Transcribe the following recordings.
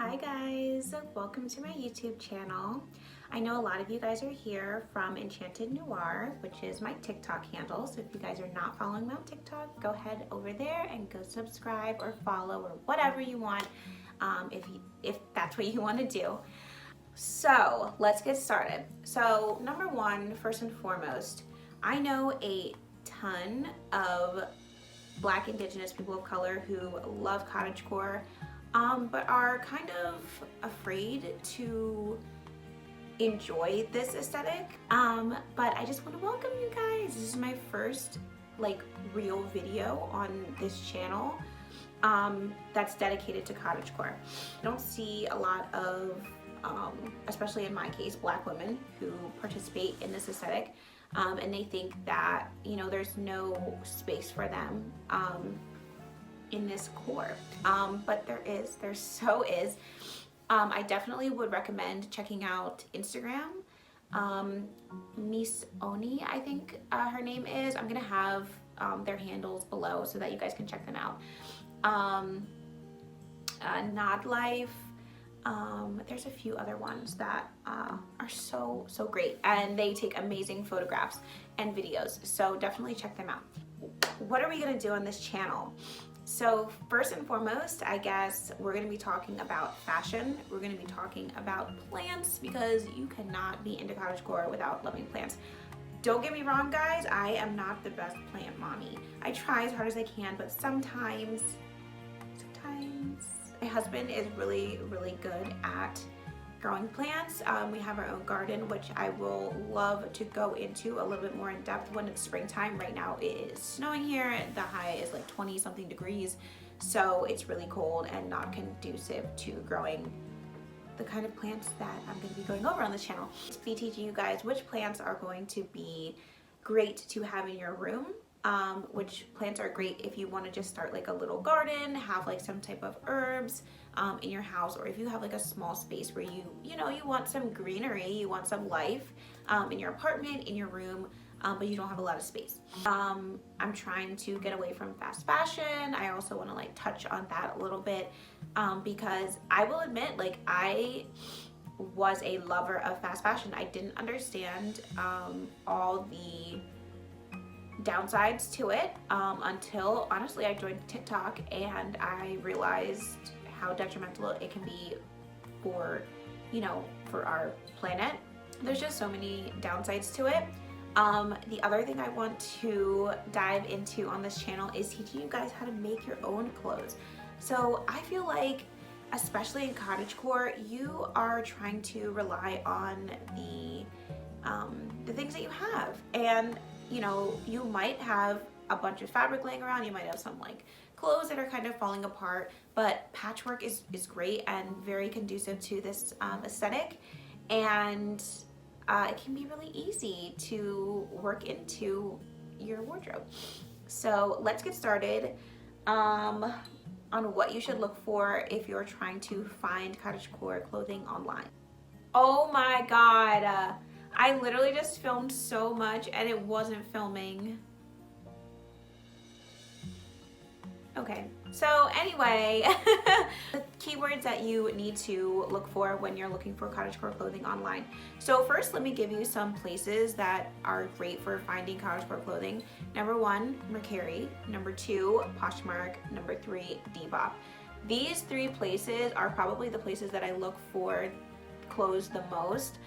Hi guys, welcome to my YouTube channel. I know a lot of you guys are here from EnchantedNoir, which is my TikTok handle. So if you guys are not following me on TikTok, go head over there and go subscribe or follow or whatever you want, if that's what you want to do. So let's get started. So number one, first and foremost, I know a ton of Black Indigenous people of color who love cottagecore, but are kind of afraid to enjoy this aesthetic. But I just want to welcome you guys. This is my first real video on this channel that's dedicated to cottagecore. I don't see a lot of, especially in my case, Black women who participate in this aesthetic, and they think that, you know, there's no space for them in this core, but there so is. I definitely would recommend checking out Instagram. Mossonyi, I think her name is. I'm gonna have their handles below so that you guys can check them out. Nadiiife. There's a few other ones that are so great, and they take amazing photographs and videos, so definitely check them out. What are we gonna do on this channel? So first and foremost, I guess we're gonna be talking about fashion. We're gonna be talking about plants, because you cannot be into cottagecore without loving plants. Don't get me wrong, guys, I am not the best plant mommy. I try as hard as I can, but sometimes my husband is really good at growing plants. We have our own garden, which I will love to go into a little bit more in depth when it's springtime. Right now it is snowing here. The high is like 20 something degrees, so it's really cold and not conducive to growing the kind of plants that I'm going to be going over on this channel. I'll be teaching you guys which plants are going to be great to have in your room, which plants are great if you want to just start like a little garden, have like some type of herbs in your house, or if you have like a small space where you want some greenery, you want some life in your apartment, in your room, but you don't have a lot of space. I'm trying to get away from fast fashion. I also want to like touch on that a little bit, because I will admit, like, I was a lover of fast fashion. I didn't understand all the downsides to it until honestly I joined TikTok and I realized how detrimental it can be for, for our planet. There's just so many downsides to it. The other thing I want to dive into on this channel is teaching you guys how to make your own clothes. So I feel like, especially in cottagecore, you are trying to rely on the things that you have, and you might have a bunch of fabric laying around, you might have some like clothes that are kind of falling apart, but patchwork is great and very conducive to this aesthetic, and it can be really easy to work into your wardrobe. So let's get started on what you should look for if you're trying to find cottagecore clothing online. Oh my god, I literally just filmed so much and it wasn't filming. Okay, so anyway, the keywords that you need to look for when you're looking for cottagecore clothing online. So first, let me give you some places that are great for finding cottagecore clothing. Number one, Mercari. Number two, Poshmark. Number three, Depop. These three places are probably the places that I look for clothes the most.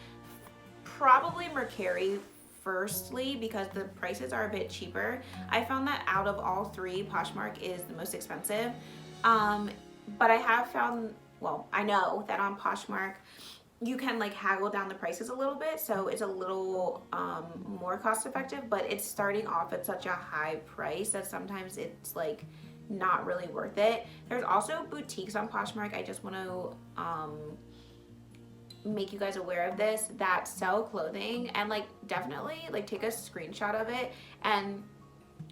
Probably Mercari firstly, because the prices are a bit cheaper. I found that out of all three, Poshmark is the most expensive. But I have found, well, I know that on Poshmark you can like haggle down the prices a little bit, so it's a little more cost effective, but it's starting off at such a high price that sometimes it's like not really worth it. There's also boutiques on Poshmark. I just want to make you guys aware of this, that sell clothing, and like definitely like take a screenshot of it and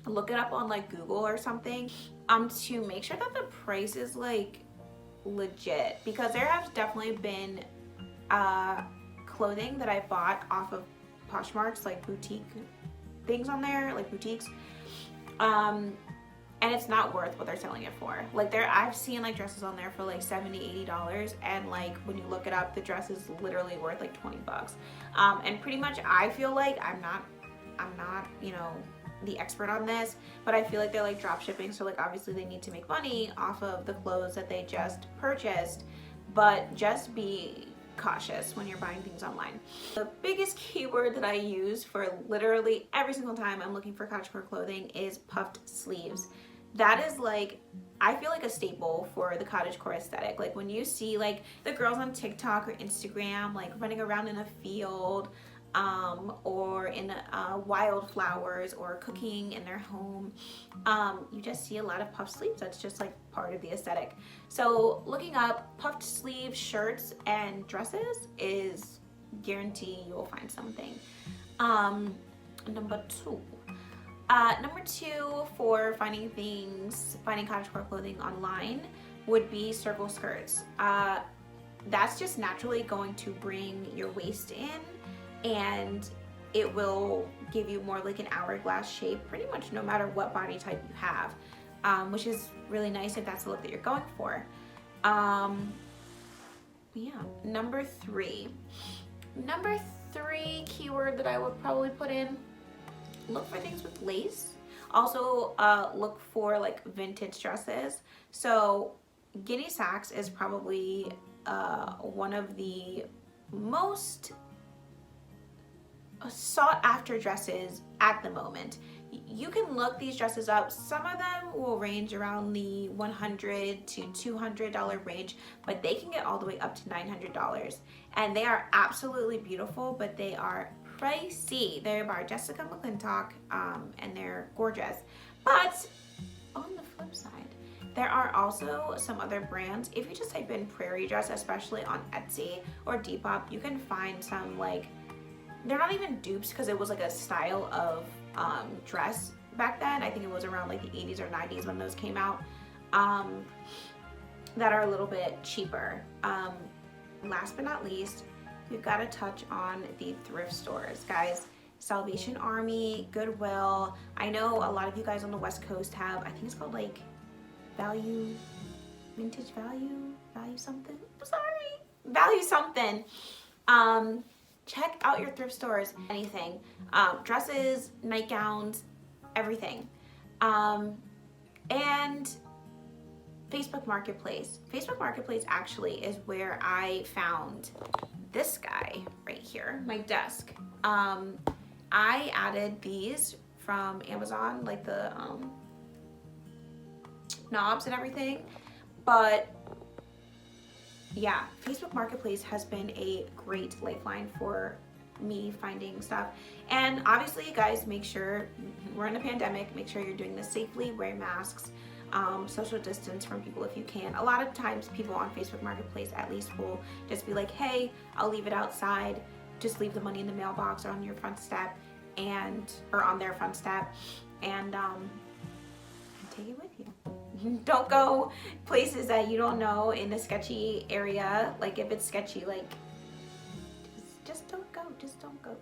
look it up on like Google or something to make sure that the price is like legit, because there have definitely been clothing that I bought off of Poshmark's like boutique things on there, like boutiques, and it's not worth what they're selling it for. Like I've seen like dresses on there for like $70-$80, and like when you look it up, the dress is literally worth like 20 bucks. And pretty much I feel like I'm not, you know, the expert on this, but I feel like they're like drop shipping, so like obviously they need to make money off of the clothes that they just purchased, but just be cautious when you're buying things online. The biggest keyword that I use for literally every single time I'm looking for cottagecore clothing is puffed sleeves. That is like, I feel like a staple for the cottagecore aesthetic. Like when you see like the girls on TikTok or Instagram like running around in a field, or in wildflowers, or cooking in their home, you just see a lot of puffed sleeves. That's just like part of the aesthetic. So looking up puffed sleeve shirts and dresses is guarantee you will find something. Number two for finding cottagecore clothing online would be circle skirts. That's just naturally going to bring your waist in, and it will give you more like an hourglass shape pretty much no matter what body type you have, which is really nice if that's the look that you're going for. Yeah, number three keyword that I would probably put in, look for things with lace. Also look for like vintage dresses. So Guinea Sacks is probably one of the most sought after dresses at the moment. You can look these dresses up. Some of them will range around the $100 to $200 range, but they can get all the way up to $900, and they are absolutely beautiful, but they are pricey. They're by Jessica McClintock, and they're gorgeous. But on the flip side, there are also some other brands. If you just type in prairie dress, especially on Etsy or Depop, you can find some like, they're not even dupes because it was like a style of dress back then. I think it was around like the 80s or 90s when those came out, that are a little bit cheaper. Last but not least, we've got to touch on the thrift stores, guys. Salvation Army, Goodwill. I know a lot of you guys on the West Coast have, I think it's called like value something. Sorry, value something. Check out your thrift stores. Anything, dresses, nightgowns, everything. And Facebook Marketplace. Facebook Marketplace actually is where I found this guy right here, my desk. I added these from Amazon, like the knobs and everything, but yeah, Facebook Marketplace has been a great lifeline for me finding stuff. And obviously, you guys, make sure, we're in a pandemic, make sure you're doing this safely, wear masks, social distance from people if you can. A lot of times people on Facebook Marketplace at least will just be like, hey, I'll leave it outside, just leave the money in the mailbox or on your front step, or on their front step, and take it with you. Don't go places that you don't know in a sketchy area. Like if it's sketchy, like just don't go,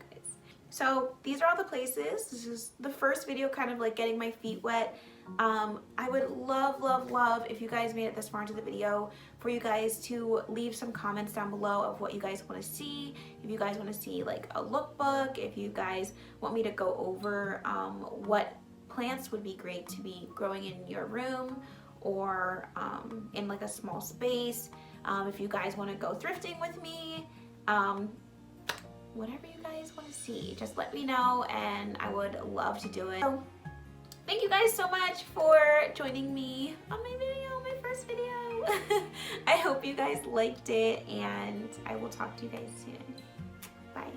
guys. So these are all the places. This is the first video, kind of like getting my feet wet. I would love if you guys made it this far into the video, for you guys to leave some comments down below of what you guys want to see. If you guys want to see like a lookbook, if you guys want me to go over what plants would be great to be growing in your room, or in like a small space. If you guys want to go thrifting with me, whatever you guys want to see, just let me know and I would love to do it. So thank you guys so much for joining me on my video, my first video. I hope you guys liked it, and I will talk to you guys soon. Bye.